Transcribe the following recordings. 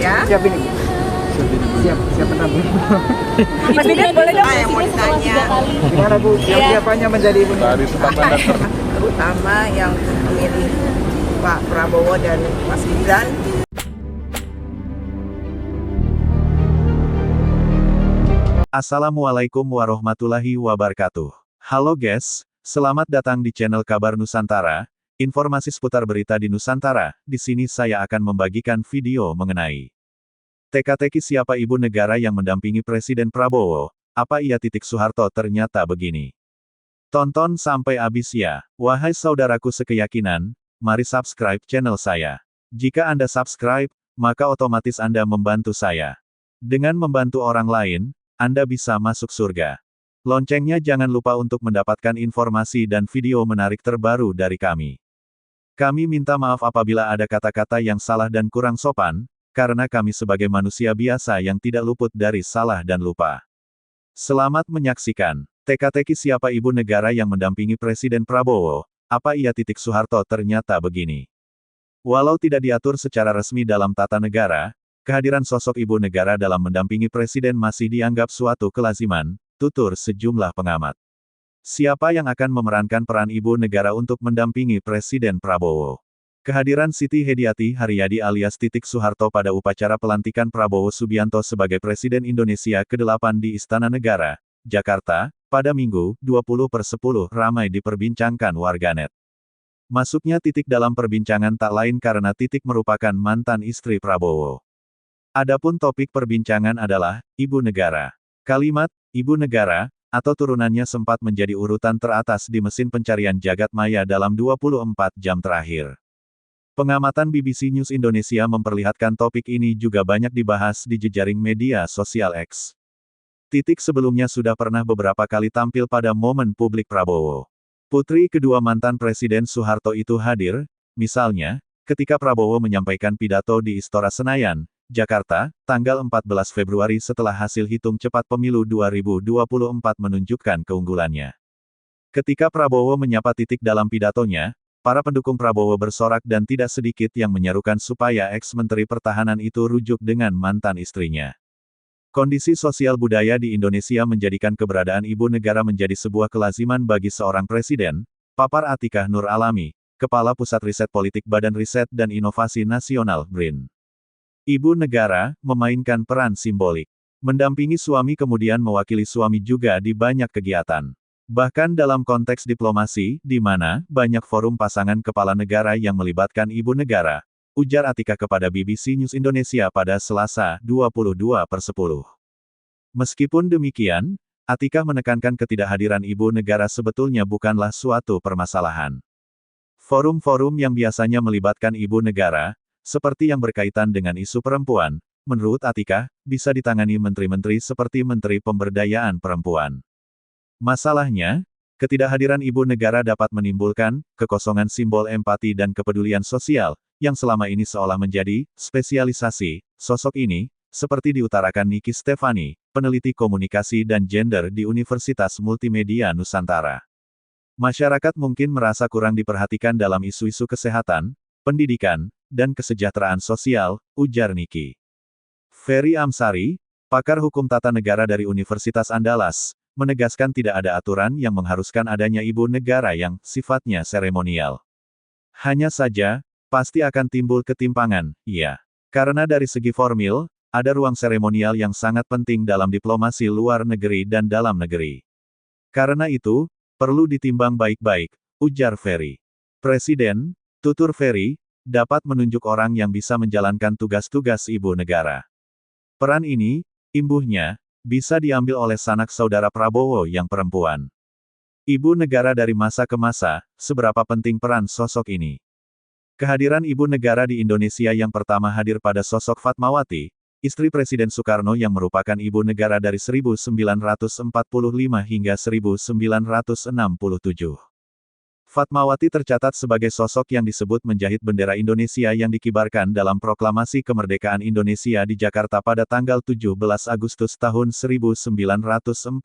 Ya. Siap ini, Bu. Siap, siap menampung. Presiden boleh dong. Yang mau ditanya. Gimana Bu, siap-siapannya menjadi ibu? Dari Sumatera Terutama yang memilih Pak Prabowo dan Mas Gibran. Assalamualaikum warahmatullahi wabarakatuh. Halo guys, selamat datang di channel Kabar Nusantara. Informasi seputar berita di Nusantara. Di sini saya akan membagikan video mengenai teka-teki siapa ibu negara yang mendampingi Presiden Prabowo. Apa ia titik Soeharto ternyata begini. Tonton sampai habis ya. Wahai saudaraku sekeyakinan, mari subscribe channel saya. Jika Anda subscribe, maka otomatis Anda membantu saya. Dengan membantu orang lain, Anda bisa masuk surga. Loncengnya jangan lupa untuk mendapatkan informasi dan video menarik terbaru dari kami. Kami minta maaf apabila ada kata-kata yang salah dan kurang sopan, karena kami sebagai manusia biasa yang tidak luput dari salah dan lupa. Selamat menyaksikan. Teka-teki siapa ibu negara yang mendampingi Presiden Prabowo, apa ia titik Soeharto ternyata begini. Walau tidak diatur secara resmi dalam tata negara, kehadiran sosok ibu negara dalam mendampingi presiden masih dianggap suatu kelaziman, tutur sejumlah pengamat. Siapa yang akan memerankan peran ibu negara untuk mendampingi Presiden Prabowo? Kehadiran Siti Hediati Haryadi alias Titik Soeharto pada upacara pelantikan Prabowo Subianto sebagai Presiden Indonesia ke-8 di Istana Negara, Jakarta, pada Minggu, 20/10 ramai diperbincangkan warganet. Masuknya Titik dalam perbincangan tak lain karena Titik merupakan mantan istri Prabowo. Adapun topik perbincangan adalah, Ibu Negara. Kalimat, Ibu Negara, atau turunannya sempat menjadi urutan teratas di mesin pencarian jagat maya dalam 24 jam terakhir. Pengamatan BBC News Indonesia memperlihatkan topik ini juga banyak dibahas di jejaring media sosial X. Titik sebelumnya sudah pernah beberapa kali tampil pada momen publik Prabowo. Putri kedua mantan Presiden Soeharto itu hadir, misalnya, ketika Prabowo menyampaikan pidato di Istora Senayan, Jakarta, tanggal 14 Februari setelah hasil hitung cepat pemilu 2024 menunjukkan keunggulannya. Ketika Prabowo menyapa Titik dalam pidatonya, para pendukung Prabowo bersorak dan tidak sedikit yang menyerukan supaya ex-menteri pertahanan itu rujuk dengan mantan istrinya. Kondisi sosial budaya di Indonesia menjadikan keberadaan ibu negara menjadi sebuah kelaziman bagi seorang presiden, papar Atikah Nur Alami, Kepala Pusat Riset Politik Badan Riset dan Inovasi Nasional BRIN. Ibu negara memainkan peran simbolik. Mendampingi suami kemudian mewakili suami juga di banyak kegiatan. Bahkan dalam konteks diplomasi, di mana banyak forum pasangan kepala negara yang melibatkan ibu negara, ujar Atika kepada BBC News Indonesia pada Selasa, 22/10. Meskipun demikian, Atika menekankan ketidakhadiran ibu negara sebetulnya bukanlah suatu permasalahan. Forum-forum yang biasanya melibatkan ibu negara, seperti yang berkaitan dengan isu perempuan, menurut Atika, bisa ditangani menteri-menteri seperti Menteri Pemberdayaan Perempuan. Masalahnya, ketidakhadiran ibu negara dapat menimbulkan kekosongan simbol empati dan kepedulian sosial, yang selama ini seolah menjadi spesialisasi sosok ini, seperti diutarakan Niki Stefani, peneliti komunikasi dan gender di Universitas Multimedia Nusantara. Masyarakat mungkin merasa kurang diperhatikan dalam isu-isu kesehatan, pendidikan, dan kesejahteraan sosial, ujar Niki. Ferry Amsari, pakar hukum tata negara dari Universitas Andalas, menegaskan tidak ada aturan yang mengharuskan adanya ibu negara yang sifatnya seremonial. Hanya saja, pasti akan timbul ketimpangan, ya. Karena dari segi formil, ada ruang seremonial yang sangat penting dalam diplomasi luar negeri dan dalam negeri. Karena itu, perlu ditimbang baik-baik, ujar Ferry. Presiden, tutur Ferry, dapat menunjuk orang yang bisa menjalankan tugas-tugas ibu negara. Peran ini, imbuhnya, bisa diambil oleh sanak saudara Prabowo yang perempuan. Ibu negara dari masa ke masa, seberapa penting peran sosok ini? Kehadiran ibu negara di Indonesia yang pertama hadir pada sosok Fatmawati, istri Presiden Soekarno yang merupakan ibu negara dari 1945 hingga 1967. Fatmawati tercatat sebagai sosok yang disebut menjahit bendera Indonesia yang dikibarkan dalam Proklamasi Kemerdekaan Indonesia di Jakarta pada tanggal 17 Agustus tahun 1945.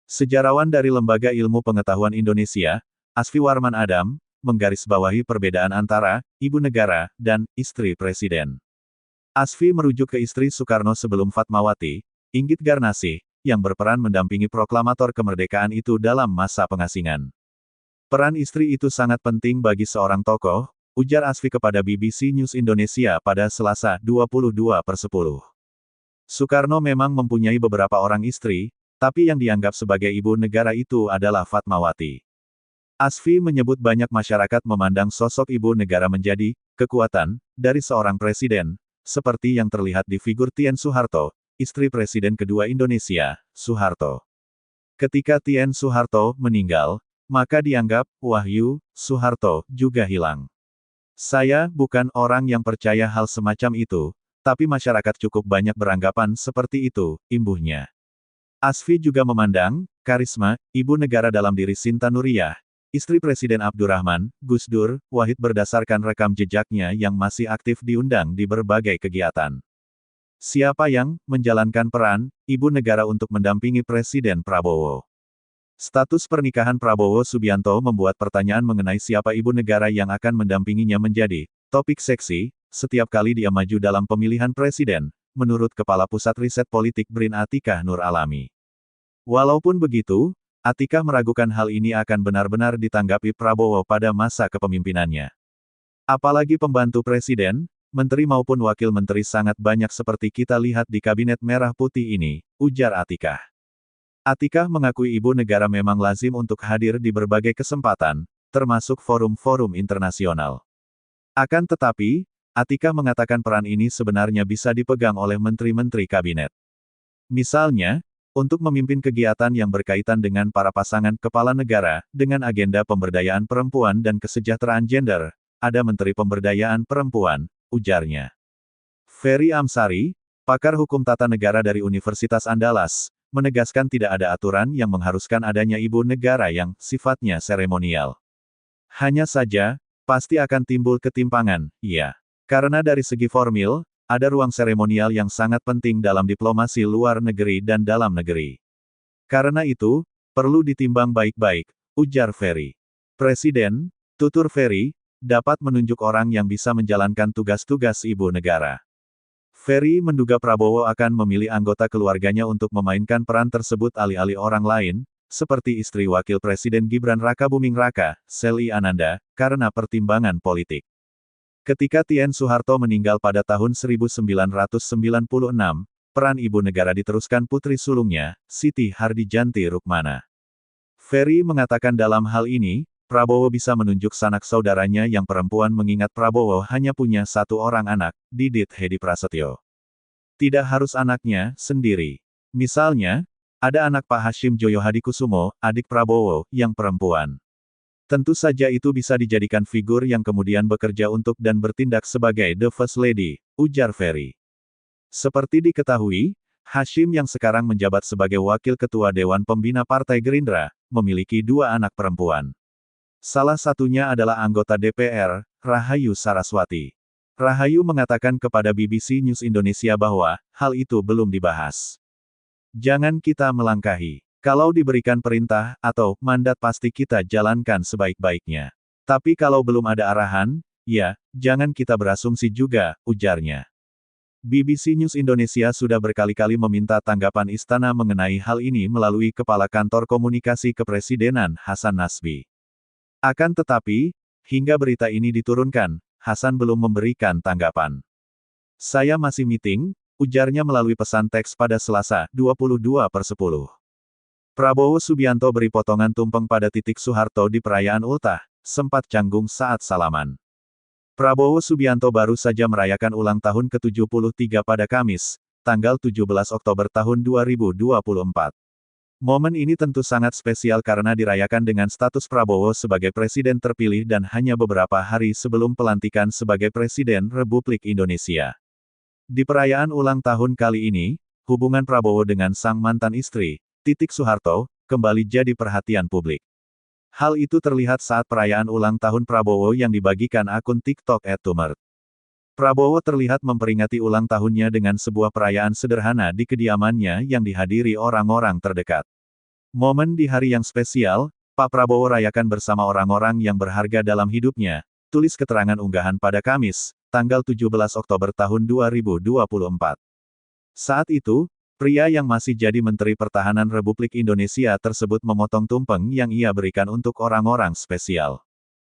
Sejarawan dari Lembaga Ilmu Pengetahuan Indonesia, Asfi Warman Adam, menggarisbawahi perbedaan antara ibu negara dan istri presiden. Asfi merujuk ke istri Soekarno sebelum Fatmawati, Inggit Garnasih, yang berperan mendampingi proklamator kemerdekaan itu dalam masa pengasingan. Peran istri itu sangat penting bagi seorang tokoh, ujar Asfi kepada BBC News Indonesia pada Selasa 22/10. Soekarno memang mempunyai beberapa orang istri, tapi yang dianggap sebagai ibu negara itu adalah Fatmawati. Asfi menyebut banyak masyarakat memandang sosok ibu negara menjadi kekuatan dari seorang presiden, seperti yang terlihat di figur Tien Soeharto, istri Presiden kedua Indonesia, Soeharto. Ketika Tien Soeharto meninggal, maka dianggap, Wahyu, Soeharto, juga hilang. Saya bukan orang yang percaya hal semacam itu, tapi masyarakat cukup banyak beranggapan seperti itu, imbuhnya. Asfi juga memandang, karisma, ibu negara dalam diri Sinta Nuriyah, istri Presiden Abdurrahman, Gus Dur, Wahid berdasarkan rekam jejaknya yang masih aktif diundang di berbagai kegiatan. Siapa yang menjalankan peran ibu negara untuk mendampingi Presiden Prabowo? Status pernikahan Prabowo Subianto membuat pertanyaan mengenai siapa ibu negara yang akan mendampinginya menjadi topik seksi setiap kali dia maju dalam pemilihan presiden, menurut Kepala Pusat Riset Politik BRIN Atikah Nur Alami. Walaupun begitu, Atikah meragukan hal ini akan benar-benar ditanggapi Prabowo pada masa kepemimpinannya. Apalagi pembantu presiden, menteri maupun wakil menteri sangat banyak seperti kita lihat di Kabinet Merah Putih ini, ujar Atikah. Atikah mengakui ibu negara memang lazim untuk hadir di berbagai kesempatan, termasuk forum-forum internasional. Akan tetapi, Atikah mengatakan peran ini sebenarnya bisa dipegang oleh menteri-menteri kabinet. Misalnya, untuk memimpin kegiatan yang berkaitan dengan para pasangan kepala negara, dengan agenda pemberdayaan perempuan dan kesejahteraan gender, ada Menteri Pemberdayaan Perempuan, ujarnya. Ferry Amsari, pakar hukum tata negara dari Universitas Andalas, menegaskan tidak ada aturan yang mengharuskan adanya ibu negara yang sifatnya seremonial. Hanya saja, pasti akan timbul ketimpangan, ya. Karena dari segi formil, ada ruang seremonial yang sangat penting dalam diplomasi luar negeri dan dalam negeri. Karena itu, perlu ditimbang baik-baik, ujar Ferry. Presiden, tutur Ferry, dapat menunjuk orang yang bisa menjalankan tugas-tugas ibu negara. Ferry menduga Prabowo akan memilih anggota keluarganya untuk memainkan peran tersebut alih-alih orang lain, seperti istri Wakil Presiden Gibran Rakabuming Raka, Selly Ananda, karena pertimbangan politik. Ketika Tien Soeharto meninggal pada tahun 1996, peran ibu negara diteruskan putri sulungnya, Siti Hardijanti Rukmana. Ferry mengatakan dalam hal ini, Prabowo bisa menunjuk sanak saudaranya yang perempuan mengingat Prabowo hanya punya satu orang anak, Didit Hedi Prasetyo. Tidak harus anaknya sendiri. Misalnya, ada anak Pak Hashim Joyo Hadikusumo, adik Prabowo, yang perempuan. Tentu saja itu bisa dijadikan figur yang kemudian bekerja untuk dan bertindak sebagai The First Lady, ujar Ferry. Seperti diketahui, Hashim yang sekarang menjabat sebagai Wakil Ketua Dewan Pembina Partai Gerindra, memiliki dua anak perempuan. Salah satunya adalah anggota DPR, Rahayu Saraswati. Rahayu mengatakan kepada BBC News Indonesia bahwa, hal itu belum dibahas. Jangan kita melangkahi. Kalau diberikan perintah, atau mandat pasti kita jalankan sebaik-baiknya. Tapi kalau belum ada arahan, ya, jangan kita berasumsi juga, ujarnya. BBC News Indonesia sudah berkali-kali meminta tanggapan istana mengenai hal ini melalui Kepala Kantor Komunikasi Kepresidenan, Hasan Nasbi. Akan tetapi, hingga berita ini diturunkan, Hasan belum memberikan tanggapan. Saya masih meeting, ujarnya melalui pesan teks pada Selasa, 22/10. Prabowo Subianto beri potongan tumpeng pada titik Soeharto di perayaan ultah, sempat canggung saat salaman. Prabowo Subianto baru saja merayakan ulang tahun ke-73 pada Kamis, tanggal 17 Oktober tahun 2024. Momen ini tentu sangat spesial karena dirayakan dengan status Prabowo sebagai presiden terpilih dan hanya beberapa hari sebelum pelantikan sebagai Presiden Republik Indonesia. Di perayaan ulang tahun kali ini, hubungan Prabowo dengan sang mantan istri, Titik Soeharto, kembali jadi perhatian publik. Hal itu terlihat saat perayaan ulang tahun Prabowo yang dibagikan akun TikTok @tumert. Prabowo terlihat memperingati ulang tahunnya dengan sebuah perayaan sederhana di kediamannya yang dihadiri orang-orang terdekat. Momen di hari yang spesial, Pak Prabowo rayakan bersama orang-orang yang berharga dalam hidupnya, tulis keterangan unggahan pada Kamis, tanggal 17 Oktober tahun 2024. Saat itu, pria yang masih jadi Menteri Pertahanan Republik Indonesia tersebut memotong tumpeng yang ia berikan untuk orang-orang spesial.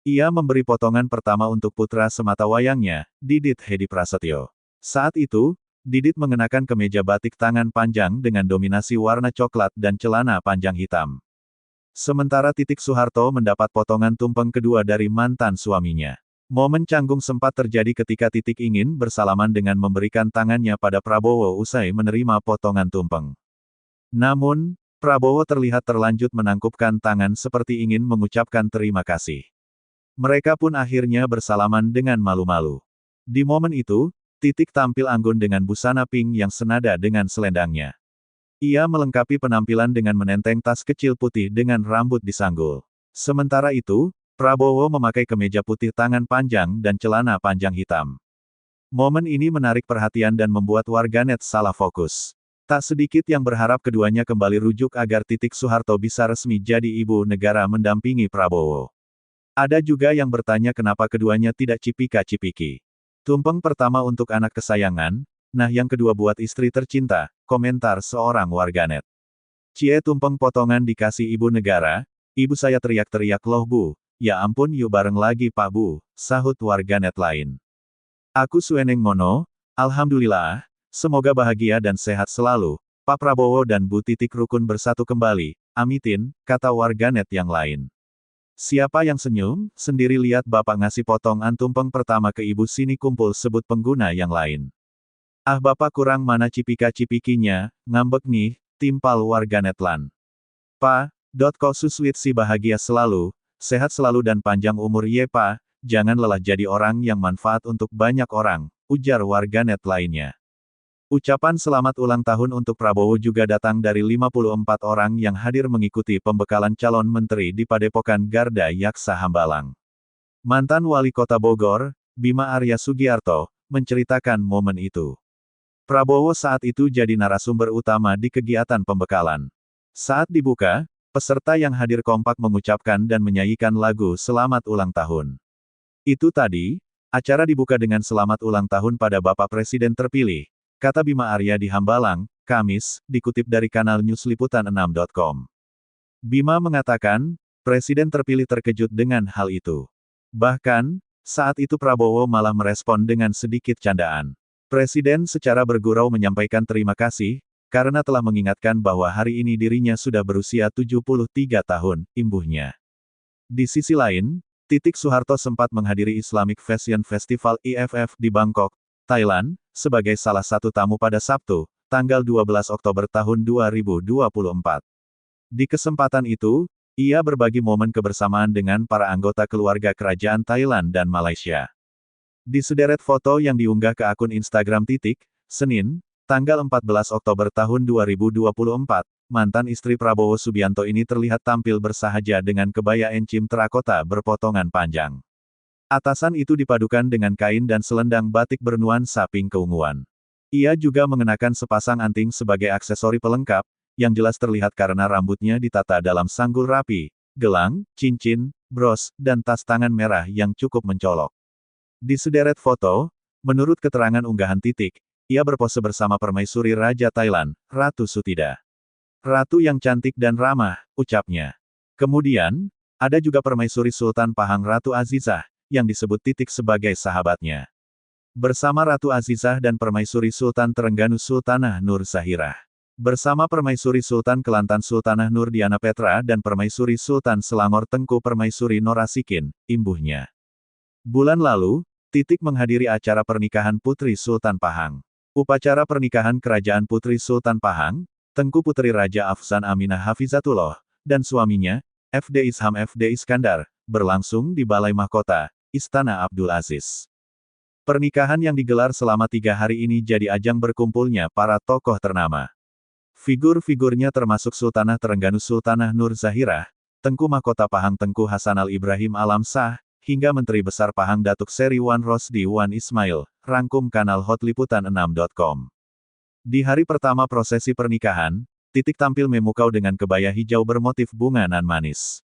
Ia memberi potongan pertama untuk putra sematawayangnya, Didit Hedi Prasetyo. Saat itu, Didit mengenakan kemeja batik tangan panjang dengan dominasi warna coklat dan celana panjang hitam. Sementara Titik Soeharto mendapat potongan tumpeng kedua dari mantan suaminya. Momen canggung sempat terjadi ketika Titik ingin bersalaman dengan memberikan tangannya pada Prabowo usai menerima potongan tumpeng. Namun, Prabowo terlihat terlanjut menangkupkan tangan seperti ingin mengucapkan terima kasih. Mereka pun akhirnya bersalaman dengan malu-malu. Di momen itu, Titik tampil anggun dengan busana pink yang senada dengan selendangnya. Ia melengkapi penampilan dengan menenteng tas kecil putih dengan rambut disanggul. Sementara itu, Prabowo memakai kemeja putih tangan panjang dan celana panjang hitam. Momen ini menarik perhatian dan membuat warganet salah fokus. Tak sedikit yang berharap keduanya kembali rujuk agar Titik Soeharto bisa resmi jadi ibu negara mendampingi Prabowo. Ada juga yang bertanya kenapa keduanya tidak cipika-cipiki. Tumpeng pertama untuk anak kesayangan, nah yang kedua buat istri tercinta, komentar seorang warganet. Cie tumpeng potongan dikasih ibu negara, ibu saya teriak-teriak loh bu, ya ampun yuk bareng lagi pak bu, sahut warganet lain. Aku Sueneng Mono, alhamdulillah, semoga bahagia dan sehat selalu, Pak Prabowo dan Bu Titik rukun bersatu kembali, amitin, kata warganet yang lain. Siapa yang senyum, sendiri lihat bapak ngasih potongan tumpeng pertama ke ibu sini kumpul sebut pengguna yang lain. Ah bapak kurang mana cipika-cipikinya, ngambek nih, timpal warganet lan. Pa.ko suswit si bahagia selalu, sehat selalu dan panjang umur ye pa, jangan lelah jadi orang yang manfaat untuk banyak orang, ujar warganet lainnya. Ucapan selamat ulang tahun untuk Prabowo juga datang dari 54 orang yang hadir mengikuti pembekalan calon menteri di Padepokan Garda Yaksa Hambalang. Mantan Wali Kota Bogor, Bima Arya Sugiarto, menceritakan momen itu. Prabowo saat itu jadi narasumber utama di kegiatan pembekalan. Saat dibuka, peserta yang hadir kompak mengucapkan dan menyanyikan lagu Selamat Ulang Tahun. Itu tadi, acara dibuka dengan selamat ulang tahun pada Bapak Presiden terpilih, kata Bima Arya di Hambalang, Kamis, dikutip dari kanal newsliputan6.com. Bima mengatakan, Presiden terpilih terkejut dengan hal itu. Bahkan, saat itu Prabowo malah merespon dengan sedikit candaan. Presiden secara bergurau menyampaikan terima kasih, karena telah mengingatkan bahwa hari ini dirinya sudah berusia 73 tahun, imbuhnya. Di sisi lain, Titik Soeharto sempat menghadiri Islamic Fashion Festival IFF di Bangkok, Thailand, sebagai salah satu tamu pada Sabtu, tanggal 12 Oktober tahun 2024. Di kesempatan itu, ia berbagi momen kebersamaan dengan para anggota keluarga kerajaan Thailand dan Malaysia. Di sederet foto yang diunggah ke akun Instagram Titik, Senin, tanggal 14 Oktober tahun 2024, mantan istri Prabowo Subianto ini terlihat tampil bersahaja dengan kebaya encim terakota berpotongan panjang. Atasan itu dipadukan dengan kain dan selendang batik bernuansa pink keunguan. Ia juga mengenakan sepasang anting sebagai aksesori pelengkap, yang jelas terlihat karena rambutnya ditata dalam sanggul rapi, gelang, cincin, bros, dan tas tangan merah yang cukup mencolok. Di sederet foto, menurut keterangan unggahan Titik, ia berpose bersama permaisuri Raja Thailand, Ratu Sutida. Ratu yang cantik dan ramah, ucapnya. Kemudian, ada juga permaisuri Sultan Pahang Ratu Azizah, yang disebut Titik sebagai sahabatnya. Bersama Ratu Azizah dan permaisuri Sultan Terengganu Sultanah Nur Zahirah. Bersama permaisuri Sultan Kelantan Sultanah Nur Diana Petra dan permaisuri Sultan Selangor Tengku permaisuri Norasikin, imbuhnya. Bulan lalu, Titik menghadiri acara pernikahan Putri Sultan Pahang. Upacara pernikahan Kerajaan Putri Sultan Pahang, Tengku Putri Raja Afzan Aminah Hafizatullah, dan suaminya, FD Isham FD Iskandar, berlangsung di Balai Mahkota, Istana Abdul Aziz. Pernikahan yang digelar selama 3 hari ini jadi ajang berkumpulnya para tokoh ternama. Figur-figurnya termasuk Sultanah Terengganu Sultanah Nur Zahirah, Tengku Mahkota Pahang Tengku Hasanal Ibrahim Alam Shah, hingga Menteri Besar Pahang Datuk Seri Wan Rosdi Wan Ismail, rangkum kanal hotliputan6.com. Di hari pertama prosesi pernikahan, Titik tampil memukau dengan kebaya hijau bermotif bunga nan manis.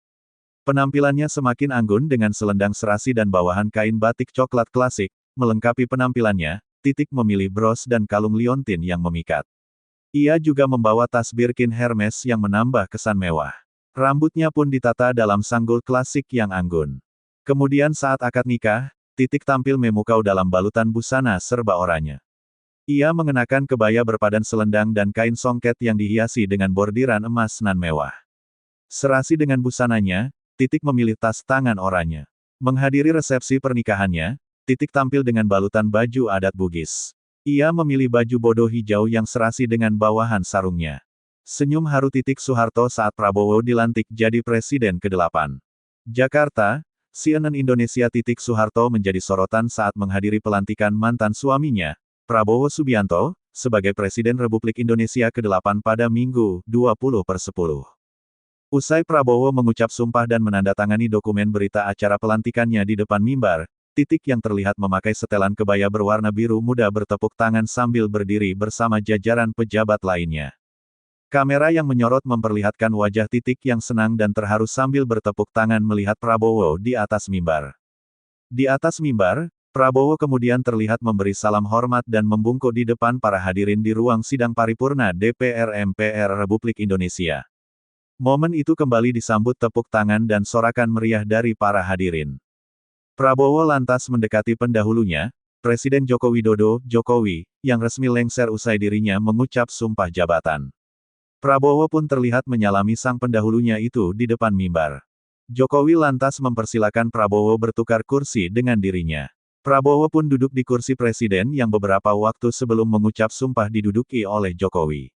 Penampilannya semakin anggun dengan selendang serasi dan bawahan kain batik coklat klasik, melengkapi penampilannya, Titik memilih bros dan kalung liontin yang memikat. Ia juga membawa tas Birkin Hermes yang menambah kesan mewah. Rambutnya pun ditata dalam sanggul klasik yang anggun. Kemudian saat akad nikah, Titik tampil memukau dalam balutan busana serba oranye. Ia mengenakan kebaya berpadan selendang dan kain songket yang dihiasi dengan bordiran emas nan mewah. Serasi dengan busananya, Titik memilih tas tangan oranye. Menghadiri resepsi pernikahannya, Titik tampil dengan balutan baju adat Bugis. Ia memilih baju bodo hijau yang serasi dengan bawahan sarungnya. Senyum haru Titik Soeharto saat Prabowo dilantik jadi Presiden ke-8. Jakarta, CNN Indonesia. Titik Soeharto menjadi sorotan saat menghadiri pelantikan mantan suaminya, Prabowo Subianto, sebagai Presiden Republik Indonesia ke-8 pada Minggu, 20/10. Usai Prabowo mengucap sumpah dan menandatangani dokumen berita acara pelantikannya di depan mimbar, Titik yang terlihat memakai setelan kebaya berwarna biru muda bertepuk tangan sambil berdiri bersama jajaran pejabat lainnya. Kamera yang menyorot memperlihatkan wajah Titik yang senang dan terharu sambil bertepuk tangan melihat Prabowo di atas mimbar. Di atas mimbar, Prabowo kemudian terlihat memberi salam hormat dan membungkuk di depan para hadirin di ruang sidang paripurna DPR MPR Republik Indonesia. Momen itu kembali disambut tepuk tangan dan sorakan meriah dari para hadirin. Prabowo lantas mendekati pendahulunya, Presiden Joko Widodo, Jokowi, yang resmi lengser usai dirinya mengucap sumpah jabatan. Prabowo pun terlihat menyalami sang pendahulunya itu di depan mimbar. Jokowi lantas mempersilakan Prabowo bertukar kursi dengan dirinya. Prabowo pun duduk di kursi presiden yang beberapa waktu sebelum mengucap sumpah diduduki oleh Jokowi.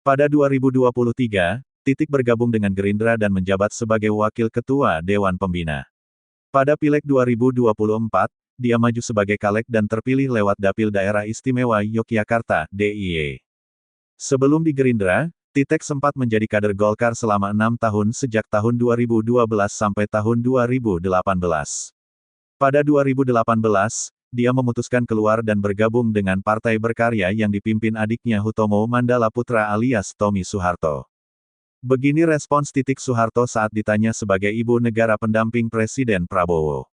Pada 2023, Titik bergabung dengan Gerindra dan menjabat sebagai Wakil Ketua Dewan Pembina. Pada Pileg 2024, dia maju sebagai caleg dan terpilih lewat Dapil Daerah Istimewa Yogyakarta, DIY. Sebelum di Gerindra, Titik sempat menjadi kader Golkar selama 6 tahun sejak tahun 2012 sampai tahun 2018. Pada 2018, dia memutuskan keluar dan bergabung dengan Partai Berkarya yang dipimpin adiknya Hutomo Mandala Putra alias Tommy Soeharto. Begini respons Titik Soeharto saat ditanya sebagai ibu negara pendamping Presiden Prabowo.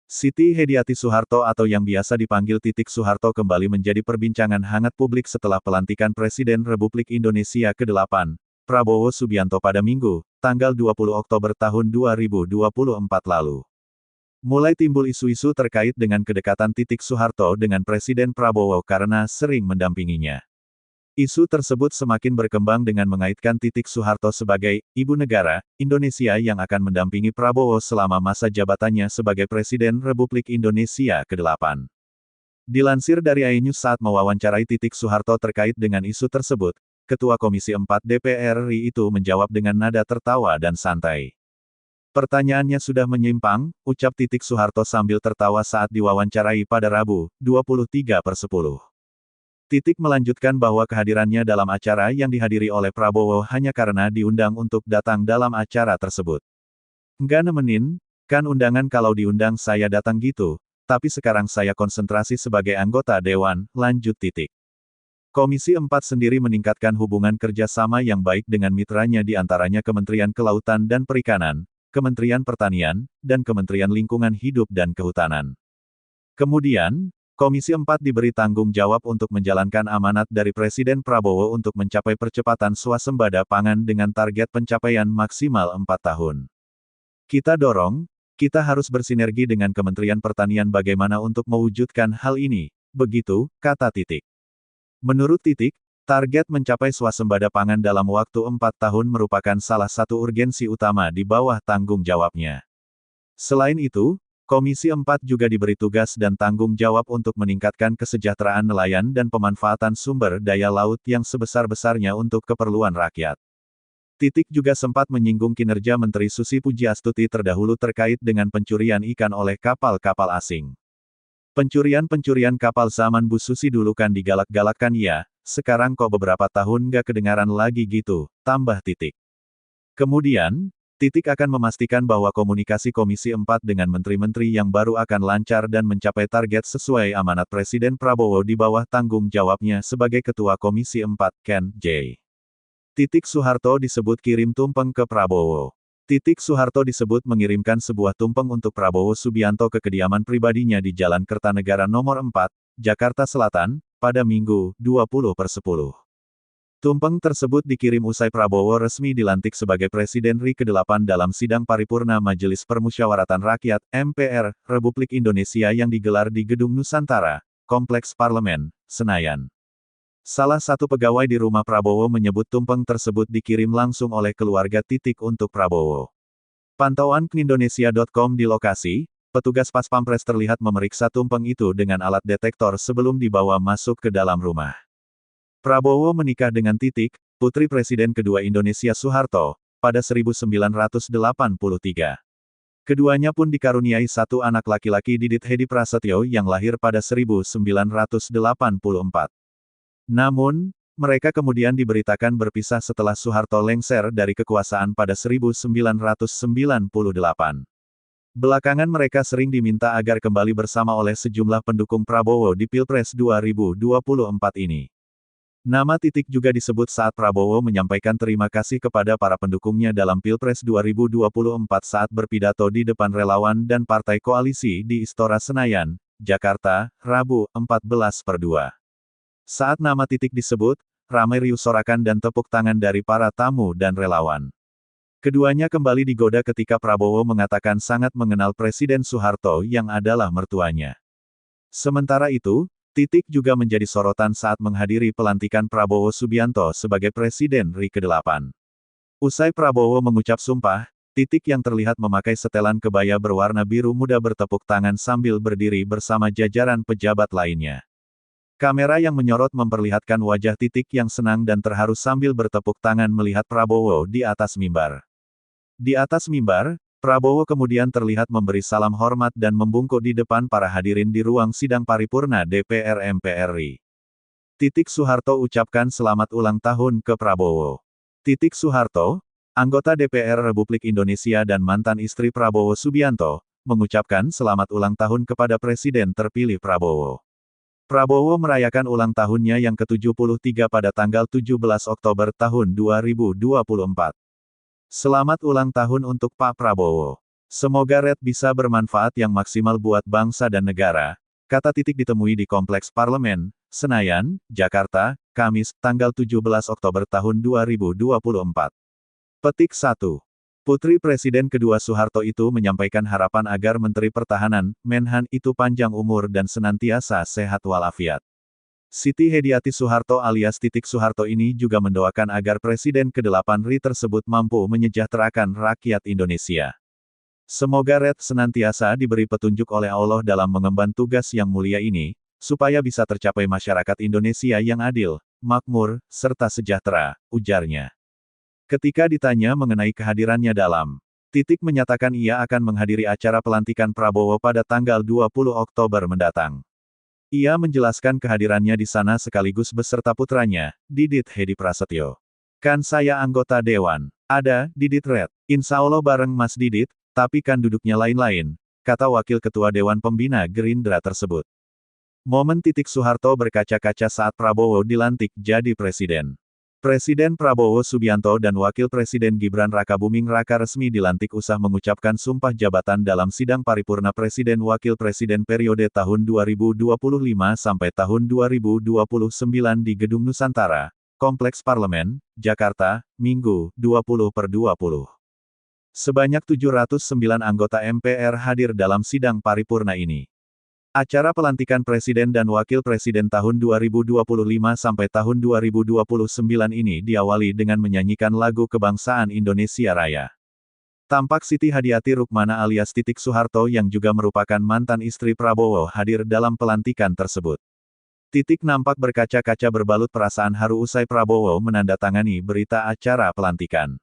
Siti Hediati Soeharto atau yang biasa dipanggil Titik Soeharto kembali menjadi perbincangan hangat publik setelah pelantikan Presiden Republik Indonesia ke-8, Prabowo Subianto pada Minggu, tanggal 20 Oktober tahun 2024 lalu. Mulai timbul isu-isu terkait dengan kedekatan Titik Soeharto dengan Presiden Prabowo karena sering mendampinginya. Isu tersebut semakin berkembang dengan mengaitkan Titik Soeharto sebagai ibu negara Indonesia yang akan mendampingi Prabowo selama masa jabatannya sebagai Presiden Republik Indonesia ke-8. Dilansir dari iNews saat mewawancarai Titik Soeharto terkait dengan isu tersebut, Ketua Komisi 4 DPR RI itu menjawab dengan nada tertawa dan santai. Pertanyaannya sudah menyimpang, ucap Titik Soeharto sambil tertawa saat diwawancarai pada Rabu, 23/10. Titik melanjutkan bahwa kehadirannya dalam acara yang dihadiri oleh Prabowo hanya karena diundang untuk datang dalam acara tersebut. Nggak nemenin, kan undangan kalau diundang saya datang gitu, tapi sekarang saya konsentrasi sebagai anggota dewan, lanjut Titik. Komisi 4 sendiri meningkatkan hubungan kerjasama yang baik dengan mitranya di antaranya Kementerian Kelautan dan Perikanan, Kementerian Pertanian, dan Kementerian Lingkungan Hidup dan Kehutanan. Kemudian, Komisi 4 diberi tanggung jawab untuk menjalankan amanat dari Presiden Prabowo untuk mencapai percepatan swasembada pangan dengan target pencapaian maksimal 4 tahun. Kita dorong, kita harus bersinergi dengan Kementerian Pertanian bagaimana untuk mewujudkan hal ini, begitu, kata Titik. Menurut Titik, target mencapai swasembada pangan dalam waktu 4 tahun merupakan salah satu urgensi utama di bawah tanggung jawabnya. Selain itu, Komisi 4 juga diberi tugas dan tanggung jawab untuk meningkatkan kesejahteraan nelayan dan pemanfaatan sumber daya laut yang sebesar-besarnya untuk keperluan rakyat. Titik juga sempat menyinggung kinerja Menteri Susi Pujiastuti terdahulu terkait dengan pencurian ikan oleh kapal-kapal asing. Pencurian kapal zaman Bu Susi dulu kan digalak-galakkan ya, sekarang kok beberapa tahun nggak kedengaran lagi gitu, tambah Titik. Kemudian, Titik akan memastikan bahwa komunikasi Komisi 4 dengan menteri-menteri yang baru akan lancar dan mencapai target sesuai amanat Presiden Prabowo di bawah tanggung jawabnya sebagai Ketua Komisi 4, Ken J. Titik Soeharto disebut kirim tumpeng ke Prabowo. Titik Soeharto disebut mengirimkan sebuah tumpeng untuk Prabowo Subianto ke kediaman pribadinya di Jalan Kertanegara Nomor 4, Jakarta Selatan, pada Minggu, 20/10. Tumpeng tersebut dikirim usai Prabowo resmi dilantik sebagai Presiden RI ke-8 dalam sidang paripurna Majelis Permusyawaratan Rakyat, MPR, Republik Indonesia yang digelar di Gedung Nusantara, Kompleks Parlemen, Senayan. Salah satu pegawai di rumah Prabowo menyebut tumpeng tersebut dikirim langsung oleh keluarga Titik untuk Prabowo. Pantauan knindonesia.com di lokasi, petugas Pas Pampres terlihat memeriksa tumpeng itu dengan alat detektor sebelum dibawa masuk ke dalam rumah. Prabowo menikah dengan Titik, putri Presiden kedua Indonesia Soeharto, pada 1983. Keduanya pun dikaruniai satu anak laki-laki Didit Hedi Prasetyo yang lahir pada 1984. Namun, mereka kemudian diberitakan berpisah setelah Soeharto lengser dari kekuasaan pada 1998. Belakangan mereka sering diminta agar kembali bersama oleh sejumlah pendukung Prabowo di Pilpres 2024 ini. Nama Titik juga disebut saat Prabowo menyampaikan terima kasih kepada para pendukungnya dalam Pilpres 2024 saat berpidato di depan relawan dan partai koalisi di Istora Senayan, Jakarta, Rabu, 14/2. Saat nama Titik disebut, ramai riuh sorakan dan tepuk tangan dari para tamu dan relawan. Keduanya kembali digoda ketika Prabowo mengatakan sangat mengenal Presiden Soeharto yang adalah mertuanya. Sementara itu, Titik juga menjadi sorotan saat menghadiri pelantikan Prabowo Subianto sebagai Presiden RI ke-8. Usai Prabowo mengucap sumpah, Titik yang terlihat memakai setelan kebaya berwarna biru muda bertepuk tangan sambil berdiri bersama jajaran pejabat lainnya. Kamera yang menyorot memperlihatkan wajah Titik yang senang dan terharu sambil bertepuk tangan melihat Prabowo di atas mimbar. Di atas mimbar, Prabowo kemudian terlihat memberi salam hormat dan membungkuk di depan para hadirin di ruang sidang paripurna DPR MPR RI. Titik Soeharto ucapkan selamat ulang tahun ke Prabowo. Titik Soeharto, anggota DPR Republik Indonesia dan mantan istri Prabowo Subianto, mengucapkan selamat ulang tahun kepada Presiden terpilih Prabowo. Prabowo merayakan ulang tahunnya yang ke-73 pada tanggal 17 Oktober tahun 2024. Selamat ulang tahun untuk Pak Prabowo. Semoga Red bisa bermanfaat yang maksimal buat bangsa dan negara, kata Titik ditemui di Kompleks Parlemen, Senayan, Jakarta, Kamis, tanggal 17 Oktober tahun 2024. Petik 1. Putri Presiden kedua Soeharto itu menyampaikan harapan agar Menteri Pertahanan, Menhan itu panjang umur dan senantiasa sehat walafiat. Siti Hediati Soeharto alias Titik Soeharto ini juga mendoakan agar Presiden ke-8 RI tersebut mampu menyejahterakan rakyat Indonesia. Semoga Red senantiasa diberi petunjuk oleh Allah dalam mengemban tugas yang mulia ini, supaya bisa tercapai masyarakat Indonesia yang adil, makmur, serta sejahtera, ujarnya. Ketika ditanya mengenai kehadirannya dalam, Titik menyatakan ia akan menghadiri acara pelantikan Prabowo pada tanggal 20 Oktober mendatang. Ia menjelaskan kehadirannya di sana sekaligus beserta putranya, Didit Hedi Prasetyo. Kan saya anggota Dewan. Ada, Didit Red. Insya Allah bareng Mas Didit, tapi kan duduknya lain-lain, kata Wakil Ketua Dewan Pembina Gerindra tersebut. Momen Titik Soeharto berkaca-kaca saat Prabowo dilantik jadi Presiden. Presiden Prabowo Subianto dan Wakil Presiden Gibran Rakabuming Raka resmi dilantik usah mengucapkan sumpah jabatan dalam sidang paripurna Presiden Wakil Presiden periode tahun 2025 sampai tahun 2029 di Gedung Nusantara, Kompleks Parlemen, Jakarta, Minggu, 20/20. Sebanyak 709 anggota MPR hadir dalam sidang paripurna ini. Acara pelantikan Presiden dan Wakil Presiden tahun 2025 sampai tahun 2029 ini diawali dengan menyanyikan lagu kebangsaan Indonesia Raya. Tampak Siti Hadiati Rukmana alias Titik Soeharto yang juga merupakan mantan istri Prabowo hadir dalam pelantikan tersebut. Titik nampak berkaca-kaca berbalut perasaan haru usai Prabowo menandatangani berita acara pelantikan.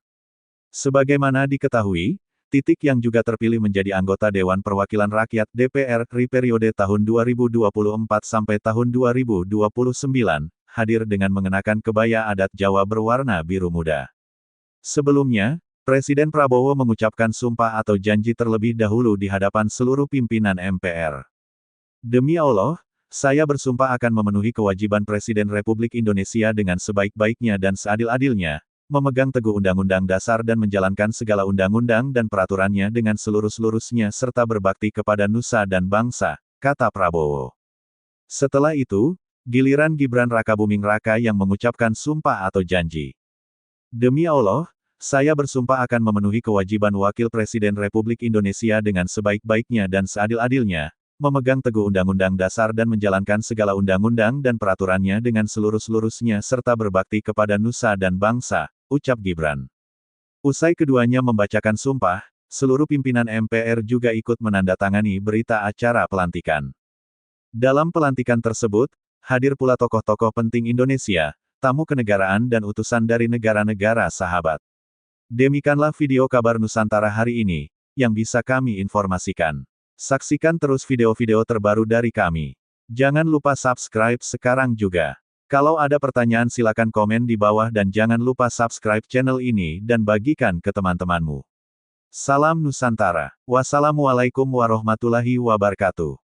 Sebagaimana diketahui, Titik yang juga terpilih menjadi anggota Dewan Perwakilan Rakyat DPR RI periode tahun 2024 sampai tahun 2029, hadir dengan mengenakan kebaya adat Jawa berwarna biru muda. Sebelumnya, Presiden Prabowo mengucapkan sumpah atau janji terlebih dahulu di hadapan seluruh pimpinan MPR. Demi Allah, saya bersumpah akan memenuhi kewajiban Presiden Republik Indonesia dengan sebaik-baiknya dan seadil-adilnya, memegang teguh Undang-Undang Dasar dan menjalankan segala undang-undang dan peraturannya dengan seluruh-seluruhnya serta berbakti kepada nusa dan bangsa, kata Prabowo. Setelah itu, giliran Gibran Rakabuming Raka yang mengucapkan sumpah atau janji. Demi Allah, saya bersumpah akan memenuhi kewajiban Wakil Presiden Republik Indonesia dengan sebaik-baiknya dan seadil-adilnya, memegang teguh Undang-Undang Dasar dan menjalankan segala undang-undang dan peraturannya dengan seluruh-seluruhnya serta berbakti kepada nusa dan bangsa, ucap Gibran. Usai keduanya membacakan sumpah, seluruh pimpinan MPR juga ikut menandatangani berita acara pelantikan. Dalam pelantikan tersebut, hadir pula tokoh-tokoh penting Indonesia, tamu kenegaraan dan utusan dari negara-negara sahabat. Demikianlah video kabar Nusantara hari ini, yang bisa kami informasikan. Saksikan terus video-video terbaru dari kami. Jangan lupa subscribe sekarang juga. Kalau ada pertanyaan silakan komen di bawah dan jangan lupa subscribe channel ini dan bagikan ke teman-temanmu. Salam Nusantara. Wassalamualaikum warahmatullahi wabarakatuh.